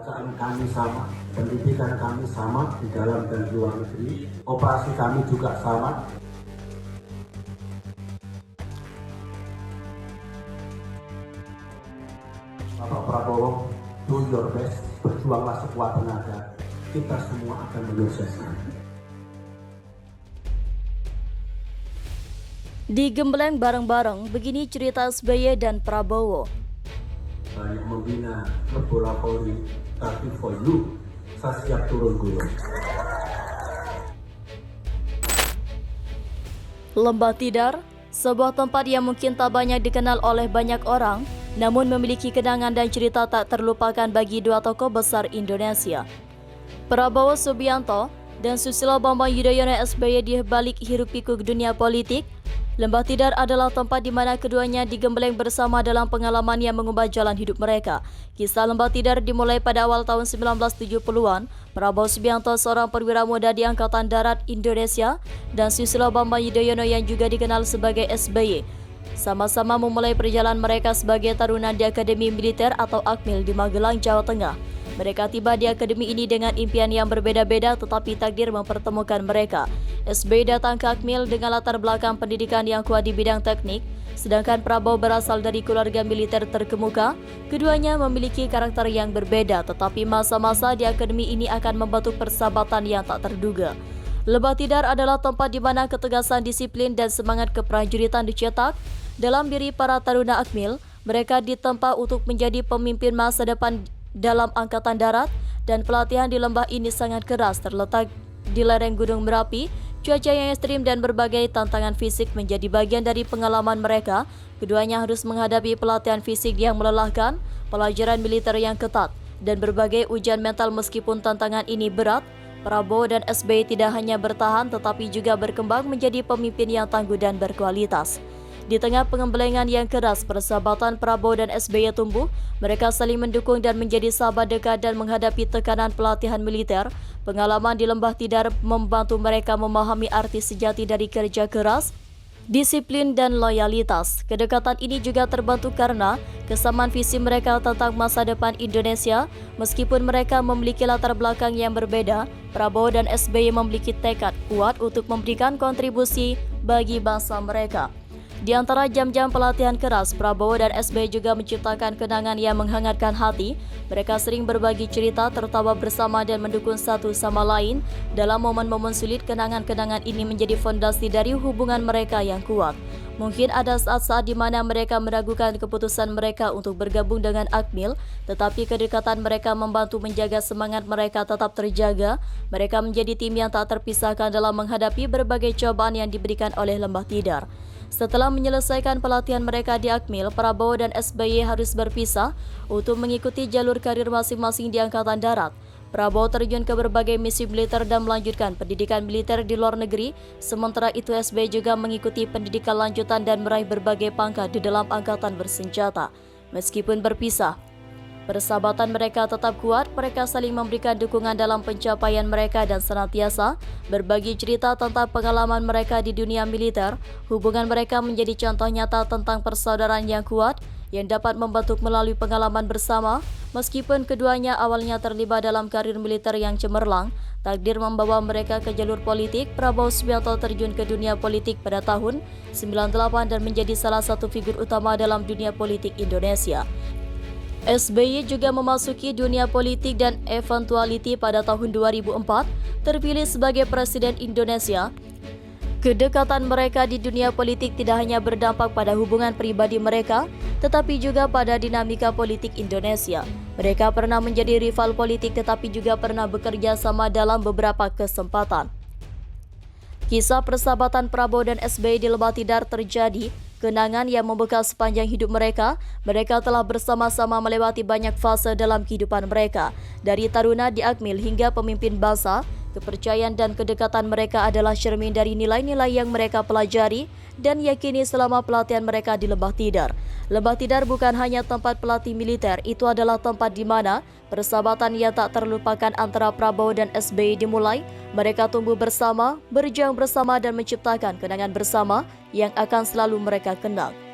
bacaan kami sama, pendidikan kami sama di dalam dan luar negeri, operasi kami juga sama. Bapak Prabowo, do your best, berjuanglah sekuat tenaga, kita semua akan menyukseskan. Digembleng bareng-bareng, begini cerita SBY dan Prabowo. Banyak membina bola voli, tapi for you, saya siap turun gunung. Lembah Tidar, sebuah tempat yang mungkin tak banyak dikenal oleh banyak orang, namun memiliki kenangan dan cerita tak terlupakan bagi dua tokoh besar Indonesia. Prabowo Subianto dan Susilo Bambang Yudhoyono SBY di balik hiruk-pikuk dunia politik. Lembah Tidar adalah tempat di mana keduanya digembleng bersama dalam pengalaman yang mengubah jalan hidup mereka. Kisah Lembah Tidar dimulai pada awal tahun 1970-an. Prabowo Subianto, seorang perwira muda di Angkatan Darat Indonesia, dan Susilo Bambang Yudhoyono yang juga dikenal sebagai SBY, sama-sama memulai perjalanan mereka sebagai taruna di Akademi Militer atau Akmil di Magelang, Jawa Tengah. Mereka tiba di akademi ini dengan impian yang berbeda-beda, tetapi takdir mempertemukan mereka. SBY datang ke Akmil dengan latar belakang pendidikan yang kuat di bidang teknik, sedangkan Prabowo berasal dari keluarga militer terkemuka. Keduanya memiliki karakter yang berbeda, tetapi masa-masa di akademi ini akan membentuk persahabatan yang tak terduga. Lembah Tidar adalah tempat di mana ketegasan disiplin dan semangat keprajuritan dicetak dalam diri para taruna Akmil. Mereka ditempa untuk menjadi pemimpin masa depan dalam Angkatan Darat, dan pelatihan di lembah ini sangat keras. Terletak di lereng Gunung Merapi, cuaca yang ekstrim dan berbagai tantangan fisik menjadi bagian dari pengalaman mereka. Keduanya harus menghadapi pelatihan fisik yang melelahkan, pelajaran militer yang ketat, dan berbagai ujian mental. Meskipun tantangan ini berat, Prabowo dan SBY tidak hanya bertahan tetapi juga berkembang menjadi pemimpin yang tangguh dan berkualitas. Di tengah pengembelengan yang keras, persahabatan Prabowo dan SBY tumbuh. Mereka saling mendukung dan menjadi sahabat dekat dan menghadapi tekanan pelatihan militer. Pengalaman di Lembah Tidar membantu mereka memahami arti sejati dari kerja keras, disiplin, dan loyalitas. Kedekatan ini juga terbantu karena kesamaan visi mereka tentang masa depan Indonesia. Meskipun mereka memiliki latar belakang yang berbeda, Prabowo dan SBY memiliki tekad kuat untuk memberikan kontribusi bagi bangsa mereka. Di antara jam-jam pelatihan keras, Prabowo dan SBY juga menciptakan kenangan yang menghangatkan hati. Mereka sering berbagi cerita, tertawa bersama, dan mendukung satu sama lain. Dalam momen-momen sulit, kenangan-kenangan ini menjadi fondasi dari hubungan mereka yang kuat. Mungkin ada saat-saat di mana mereka meragukan keputusan mereka untuk bergabung dengan Akmil, tetapi kedekatan mereka membantu menjaga semangat mereka tetap terjaga. Mereka menjadi tim yang tak terpisahkan dalam menghadapi berbagai cobaan yang diberikan oleh Lembah Tidar. Setelah menyelesaikan pelatihan mereka di Akmil, Prabowo dan SBY harus berpisah untuk mengikuti jalur karir masing-masing di Angkatan Darat. Prabowo terjun ke berbagai misi militer dan melanjutkan pendidikan militer di luar negeri. Sementara itu SBY juga mengikuti pendidikan lanjutan dan meraih berbagai pangkat di dalam angkatan bersenjata. Meskipun berpisah, persahabatan mereka tetap kuat. Mereka saling memberikan dukungan dalam pencapaian mereka dan senantiasa berbagi cerita tentang pengalaman mereka di dunia militer. Hubungan mereka menjadi contoh nyata tentang persaudaraan yang kuat yang dapat membentuk melalui pengalaman bersama. Meskipun keduanya awalnya terlibat dalam karir militer yang cemerlang, takdir membawa mereka ke jalur politik. Prabowo Subianto terjun ke dunia politik pada tahun 98 dan menjadi salah satu figur utama dalam dunia politik Indonesia. SBY juga memasuki dunia politik dan eventuality pada tahun 2004, terpilih sebagai Presiden Indonesia. Kedekatan mereka di dunia politik tidak hanya berdampak pada hubungan pribadi mereka, tetapi juga pada dinamika politik Indonesia. Mereka pernah menjadi rival politik tetapi juga pernah bekerja sama dalam beberapa kesempatan. Kisah persahabatan Prabowo dan SBY di Lembah Tidar terjadi kenangan yang membekas sepanjang hidup mereka. Mereka telah bersama-sama melewati banyak fase dalam kehidupan mereka. Dari taruna di Akmil hingga pemimpin bangsa, kepercayaan dan kedekatan mereka adalah cermin dari nilai-nilai yang mereka pelajari dan yakini selama pelatihan mereka di Lembah Tidar. Lembah Tidar bukan hanya tempat pelatih militer, itu adalah tempat di mana persahabatan yang tak terlupakan antara Prabowo dan SBY dimulai. Mereka tumbuh bersama, berjuang bersama, dan menciptakan kenangan bersama yang akan selalu mereka kenang.